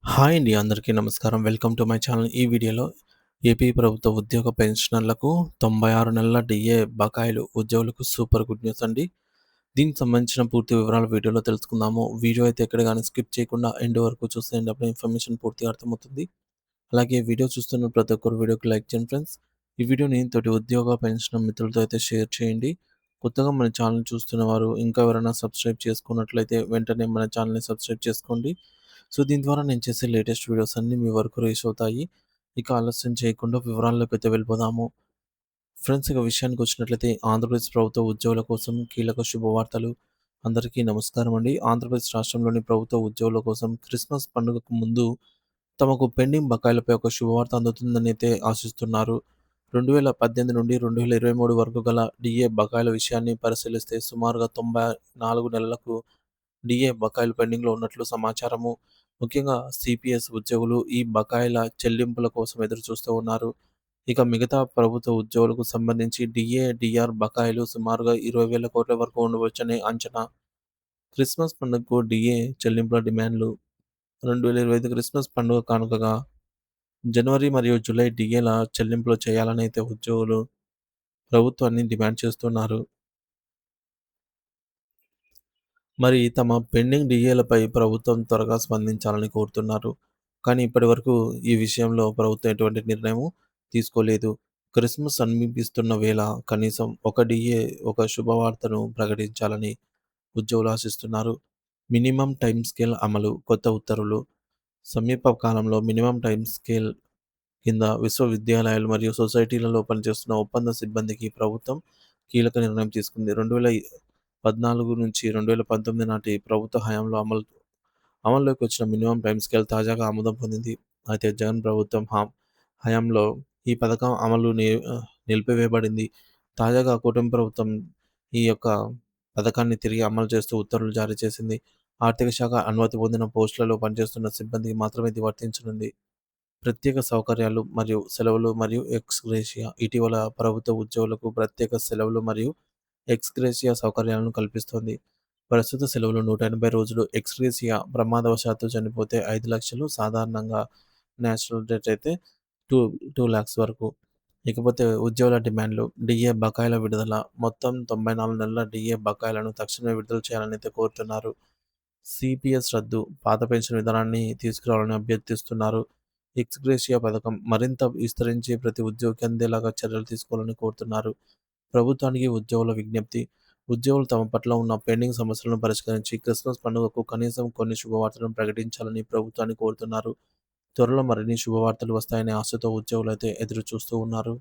Hi అండి. అందరికీ నమస్కారం. Welcome to my channel. ఈ వీడియోలో ఏపీ ప్రభుత్వ ఉద్యోగ పెన్షనర్లకు 96 నెలల డీఏ బకాయిలు ఉద్యోగులకు సూపర్ గుడ్ న్యూస్ అండి. దీనికి సంబంధించిన పూర్తి వివరాలు వీడియోలో తెలుసుకుందాము. వీడియో అయితే ఎక్కడ గాని స్కిప్ చేయకుండా ఎండ్ వరకు చూసేయండి. అప్పుడు ఇన్ఫర్మేషన్ పూర్తిగా అర్థమవుతుంది. అలాగే వీడియో చూస్తున్న ప్రతి ఒక్కరు వీడియోకి లైక్ చేయండి ఫ్రెండ్స్. ఈ వీడియోని తోటి ఉద్యోగ పెన్షన్ మిత్రులతో అయితే షేర్ చేయండి. కొత్తగా మన ఛానల్ చూస్తున్న వారు ఇంకా ఎవరైనా సబ్స్క్రైబ్ చేసుకున్నట్లయితే వెంటనే మన ఛానల్‌ని సబ్స్క్రైబ్ చేసుకోండి. సో, దీని ద్వారా నేను చేసే లేటెస్ట్ వీడియోస్ అన్నీ మీ వరకు రీచ్ అవుతాయి. ఇక ఆలస్యం చేయకుండా వివరాల్లోకైతే వెళ్ళిపోదాము. ఫ్రెండ్స్, ఇక విషయానికొచ్చినట్లయితే ఆంధ్రప్రదేశ్ ప్రభుత్వ ఉద్యోగుల కోసం కీలక శుభవార్తలు. అందరికీ నమస్కారం అండి. ఆంధ్రప్రదేశ్ రాష్ట్రంలోని ప్రభుత్వ ఉద్యోగుల కోసం క్రిస్మస్ పండుగకు ముందు తమకు పెండింగ్ బకాయిలపై ఒక శుభవార్త అందుతుందనైతే ఆశిస్తున్నారు. 2018 నుండి 2023 వరకు గల డీఏ బకాయిల విషయాన్ని పరిశీలిస్తే సుమారుగా 94 నెలలకు డీఏ బకాయిలు పెండింగ్‌లో ఉన్నట్లు సమాచారము. ముఖ్యంగా సీపీఎస్ ఉద్యోగులు ఈ బకాయిల చెల్లింపుల కోసం ఎదురుచూస్తూ ఉన్నారు. ఇక మిగతా ప్రభుత్వ ఉద్యోగులకు సంబంధించి డీఏ, డీఆర్ బకాయిలు సుమారుగా 20,000 కోట్ల వరకు ఉండవచ్చని అంచనా. క్రిస్మస్ పండుగకు డీఏ చెల్లింపుల డిమాండ్లు. 2025 క్రిస్మస్ పండుగ కానుకగా జనవరి మరియు జూలై డీఏల చెల్లింపులు చేయాలనైతే ఉద్యోగులు ప్రభుత్వాన్ని డిమాండ్ చేస్తున్నారు. మరి తమ పెండింగ్ డీఏలపై ప్రభుత్వం త్వరగా స్పందించాలని కోరుతున్నారు. కానీ ఇప్పటివరకు ఈ విషయంలో ప్రభుత్వం ఎటువంటి నిర్ణయం తీసుకోలేదు. క్రిస్మస్ సమీపిస్తున్న వేళ కనీసం ఒక డీఏ ఒక శుభవార్తను ప్రకటించాలని ఉద్యోగులు ఆశిస్తున్నారు. మినిమమ్ టైమ్ స్కేల్ అమలు కొత్త ఉత్తర్వులు. సమీప కాలంలో మినిమమ్ టైమ్ స్కేల్ కింద విశ్వవిద్యాలయాలు మరియు సొసైటీలలో పనిచేస్తున్న ఒప్పంద సిబ్బందికి ప్రభుత్వం కీలక నిర్ణయం తీసుకుంది. 2014 నుంచి 2019 నాటి ప్రభుత్వ హయాంలో అమల్లోకి వచ్చిన మినిమమ్ టైమ్ స్కేల్ తాజాగా ఆమోదం పొందింది. అయితే జగన్ ప్రభుత్వం హయాంలో ఈ పథకం అమలు నిలిపివేయబడింది. తాజాగా కూటమి ప్రభుత్వం ఈ యొక్క పథకాన్ని తిరిగి అమలు చేస్తూ ఉత్తర్వులు జారీ చేసింది. ఆర్థిక శాఖ అనుమతి పొందిన పోస్టులలో పనిచేస్తున్న సిబ్బందికి మాత్రమే ఇది వర్తించనుంది. ప్రత్యేక సౌకర్యాలు మరియు సెలవులు మరియు ఎక్స్ గ్రేషియా. ఇటీవల ప్రభుత్వ ఉద్యోగులకు ప్రత్యేక సెలవులు మరియు ఎక్స్ గ్రేషియా సౌకర్యాలను కల్పిస్తోంది. ప్రస్తుత సెలవులు 180 రోజులు. ఎక్స్ గ్రేషియా ప్రమాదవశాత్తు చనిపోతే 5,00,000, సాధారణంగా నేచురల్ డెత్ అయితే 2 లాక్స్ వరకు. ఇకపోతే ఉద్యోగుల డిమాండ్లు. డీఏ బకాయిల విడుదల. మొత్తం 94 నెలల డీఏ బకాయిలను తక్షణమే విడుదల చేయాలని అయితే కోరుతున్నారు. సిపిఎస్ రద్దు. పాత పెన్షన్ విధానాన్ని తీసుకురావాలని అభ్యర్థిస్తున్నారు. ఎక్స్ గ్రేషియా పథకం మరింత విస్తరించి ప్రతి ఉద్యోగికి అందేలాగా చర్యలు తీసుకోవాలని కోరుతున్నారు. ప్రభుత్వానికి ఉద్యోగుల విజ్ఞప్తి. ఉద్యోగులు తమ పట్ల ఉన్న పెండింగ్ సమస్యలను పరిష్కరించి క్రిస్మస్ పండుగకు కనీసం కొన్ని శుభవార్తలను ప్రకటించాలని ప్రభుత్వాన్ని కోరుతున్నారు. త్వరలో మరిన్ని శుభవార్తలు వస్తాయనే ఆశతో ఉద్యోగులైతే ఎదురు చూస్తూ ఉన్నారు.